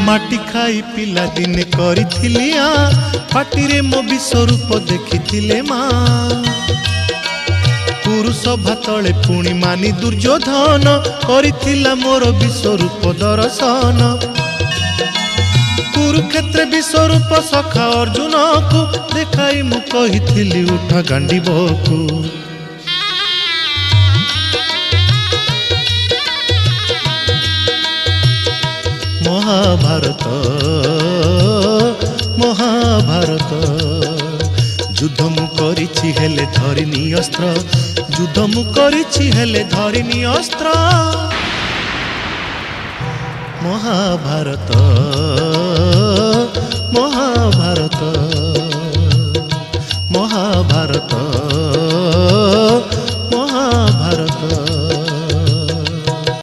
माटी खाई पिला दिने करिथिली पाटिरे मो विश्वरूप देखिथिले माँ पुरुष भातले पुणी मानी दुर्योधन करिथिला मोर विश्वरूप दर्शन कुरुक्षेत्र विश्वरूप सखा अर्जुन को देखाई मु कहिथिली उठा गांडीबकु महाभारत महाभारत युद्ध मु करिछि हेले धरिनी अस्त्र युद्ध मु करिछि हेले धरिनी अस्त्र महाभारत महाभारत।